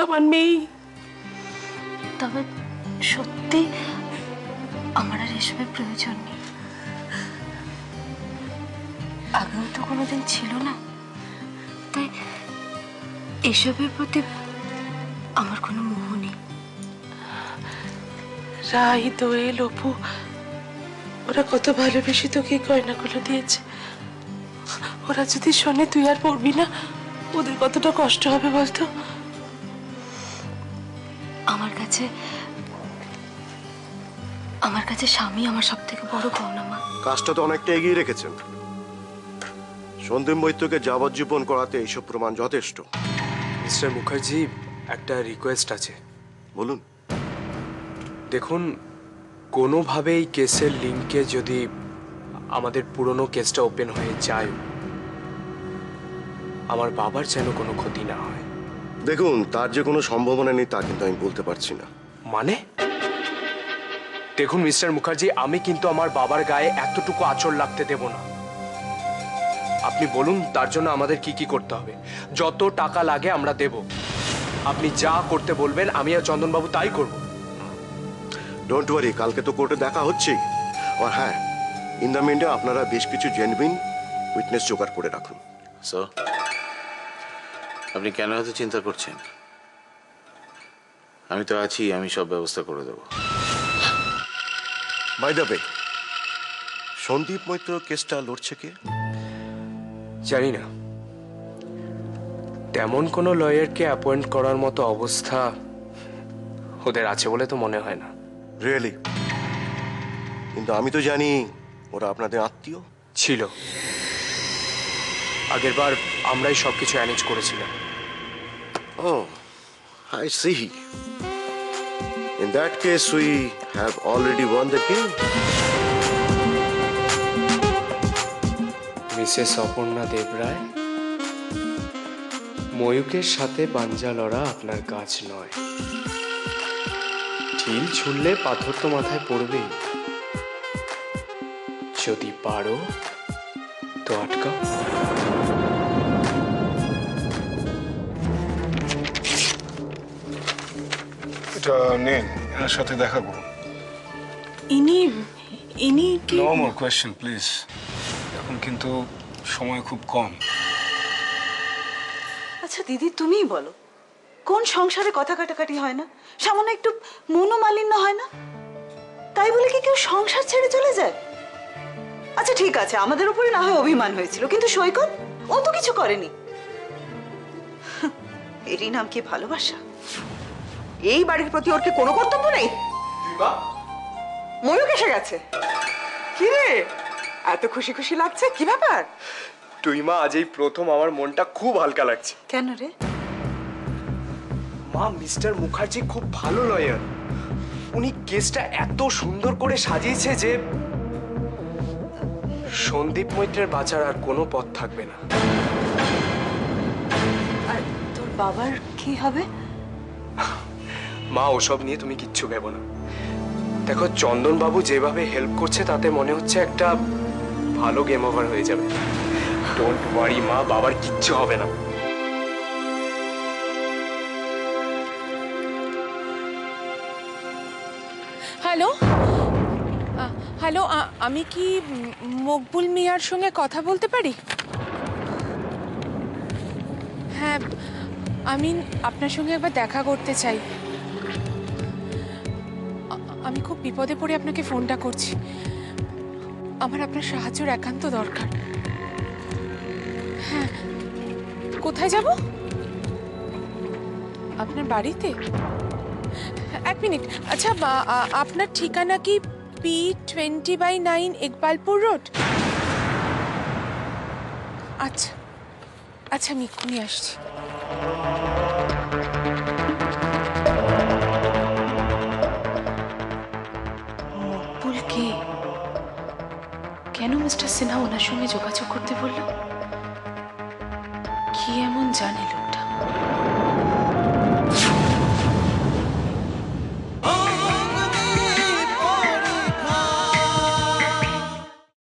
আমার মেয়ে। তবে সত্যি আমার আর এসবের প্রয়োজন নেই। আগেও তো কোনোদিন ছিল না, তাই এসবের প্রতি আমার কোনো মোহ নেই। রাই দোয়েল অপু ওরা কত ভালোবেসে তোকে গয়নাগুলো দিয়েছে। ওরা যদি শোনে তুই আর পড়বি না, ওদের কতটা কষ্ট হবে বলতো। আমার কাছে স্বামী আমার সব থেকে বড় পাওনা মা। কাজটা তো অনেকটা এগিয়ে রেখেছেন। সন্দীপ মৈত্রকে যাবজ্জীবন করাতে এইসব প্রমাণ যথেষ্ট। মিস্টার মুখার্জি, একটা রিকোয়েস্ট আছে। বলুন। দেখুন, কোনোভাবে এই কেসের লিঙ্কে যদি আমাদের পুরনো কেসটা ওপেন হয়ে যায়, আমার বাবার যেন কোনো ক্ষতি না হয়। দেখুন, তার যে কোনো সম্ভাবনা নেই তা কিন্তু আমি বলতে পারছি না। মানে? দেখুন মিস্টার মুখার্জি, আমি কিন্তু আমার বাবার গায়ে এতটুকু আঁচড় লাগতে দেব না। আপনি বলুন তার জন্য আমাদের কি কি করতে হবে। যত টাকা লাগে আমরা দেব। আপনি যা করতে বলবেন আমি আর চন্দনবাবু তাই করব। ডোন্ট ওয়ারি, কালকে তো কোর্টে দেখা হচ্ছে। আর হ্যাঁ, ইন দ্য মিন আপনারা বেশ কিছু জেনুইন উইটনেস জোগাড় করে রাখুন। স্যার, আপনি কেন এত চিন্তা করছেন? আমি তো আছি, আমি সব ব্যবস্থা করে দেবো। By the way, Sandeep Maitra কেসটা লড়ছে কে? জানি না। তেমন কোনো লয়ারকে অ্যাপয়েন্ট করার মতো অবস্থা ওদের আছে বলে তো মনে হয় না। রিয়েলি? কিন্তু আমি তো জানি ওরা আপনাদের আত্মীয় ছিল। আগের বার আমরাই সবকিছু অ্যারেঞ্জ করেছিলাম। Oh, I see. In that case, we have already won the game. Mrs Aparna Debroy, ময়ূকের সাথে পাঞ্জা লড়া আপনার কাজ নয়। ঢিল ছুড়লে পাথর তো মাথায় পড়বেই। যদি পারো তো আটকাও। এটা নেন, এনার সাথে দেখা করুন। ইনি কি? No more question please. এখন কিন্তু সময় খুব কম। আচ্ছা দিদি, তুমিই বলো, কোন সংসারে কথা কাটাকাটি হয় না? সামান্য একটু মনোমালিন্য হয় না? তাই বলে কি কেউ সংসার ছেড়ে চলে যায়? আচ্ছা ঠিক আছে, আমাদের উপরে না হয় অভিমান হয়েছিল, কিন্তু সৈকত ও তো কিছু করেনি। এরই নাম কি ভালোবাসা? এই বাড়ির প্রতি ওর কি কোনো কর্তব্য নেই? ময়ূক এসে গেছে। কি রে, এত খুশি খুশি লাগছে, কি ব্যাপার? তুই মা, আজ এই প্রথম আমার মনটা খুব হালকা লাগছে। কেন রে? মা, মিস্টার মুখার্জি খুব ভালো লয়ার। উনি কেসটা এত সুন্দর করে সাজিয়েছে যে সন্দীপ মৈত্রের বাঁচার আর কোনো পথ থাকবে না। আর তোর বাবার কি হবে? মা, ওসব নিয়ে তুমি কিচ্ছু ভেবো না। দেখো, চন্দনবাবু যেভাবে হেল্প করছে তাতে মনে হচ্ছে একটা ভালো গেম ওভার হয়ে যাবে। ডোন্ট ওয়ারি মা, বাবার কিচ্ছু হবে না। হ্যালো হ্যালো, আমি কি মকবুল মিয়ার সঙ্গে কথা বলতে পারি? হ্যাঁ, আমি আপনার সঙ্গে একবার দেখা করতে চাই। আমি খুব বিপদে পড়ে আপনাকে ফোনটা করছি। আমার আপনার সাহায্যের একান্ত দরকার। হ্যাঁ, কোথায় যাব? আপনার বাড়িতে? এক মিনিট। আচ্ছা, আপনার ঠিকানা কি P20/9 ইকবালপুর রোড? আচ্ছা আচ্ছা, আমি এক্ষুনি আসছি। মকবুল কে? কেন মিস্টার সিনহা ওনার সঙ্গে যোগাযোগ করতে বলল? কি এমন জানে লোকটা?